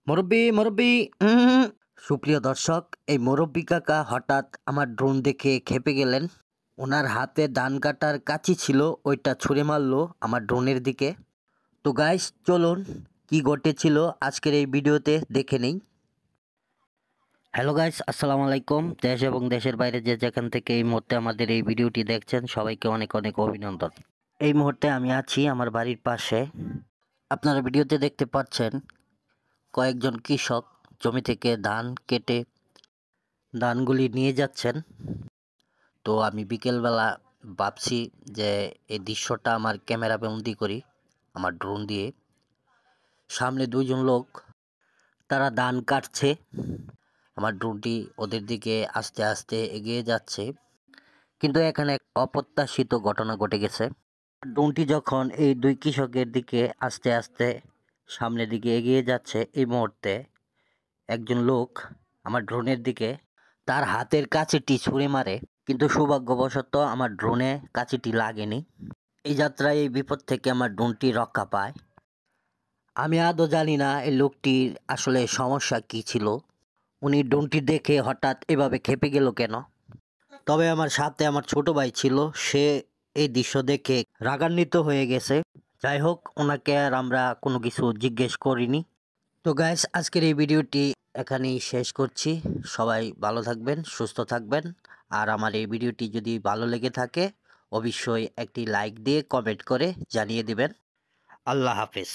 মুরব্বি মুরব্বি সুপ্রিয় দর্শক, এই মুরব্বি কাকা হঠাৎ আমার ড্রোন দেখে খেপে গেলেন। ওনার হাতে ধান কাটার কাঁচি ছিল, ওইটা ছুঁড়ে মারলো আমার ড্রোনের দিকে। তো গাইস, চলুন কি ঘটেছিল আজকের এই ভিডিওতে দেখে নেই। হ্যালো গাইস, আসসালামু আলাইকুম। দেশ এবং দেশের বাইরে যে যেখান থেকে এই মুহূর্তে আমাদের এই ভিডিওটি দেখছেন, সবাইকে অনেক অনেক অভিনন্দন। এই মুহূর্তে আমি আছি আমার বাড়ির পাশে। আপনারা ভিডিওতে দেখতে পাচ্ছেন কয়েকজন কৃষক জমি থেকে ধান কেটে ধানগুলি নিয়ে যাচ্ছেন। তো আমি বিকেলবেলা ভাবছি যে এই দৃশ্যটা আমার ক্যামেরা বন্দি করি আমার ড্রোন দিয়ে। সামনে দুইজন লোক, তারা ধান কাটছে। আমার ড্রোনটি ওদের দিকে আস্তে আস্তে এগিয়ে যাচ্ছে, কিন্তু এখানে এক অপ্রত্যাশিত ঘটনা ঘটে গেছে। ড্রোনটি যখন এই দুই কৃষকের দিকে আস্তে আস্তে সামনের দিকে এগিয়ে যাচ্ছে, এই মুহূর্তে একজন লোক আমার ড্রোনের দিকে তার হাতের কাঁচিটি ছুঁড়ে মারে, কিন্তু সৌভাগ্যবশত আমার ড্রোনে কাঁচিটি লাগেনি। এই যাত্রায় এই বিপদ থেকে আমার ড্রোনটি রক্ষা পায়। আমি আদৌ জানি না এই লোকটির আসলে সমস্যা কী ছিল, উনি ড্রোনটি দেখে হঠাৎ এভাবে খেপে গেল কেন। তবে আমার সাথে আমার ছোট ভাই ছিল, সে এই দৃশ্য দেখে রাগান্বিত হয়ে গেছে। যাই হোক, ওনাকে আর আমরা কোনো কিছু জিজ্ঞেস করিনি। তো গাইস, আজকের এই ভিডিওটি এখানেই শেষ করছি। সবাই ভালো থাকবেন, সুস্থ থাকবেন। আর আমার এই ভিডিওটি যদি ভালো লেগে থাকে, অবশ্যই একটি লাইক দিয়ে কমেন্ট করে জানিয়ে দিবেন। আল্লাহ হাফেজ।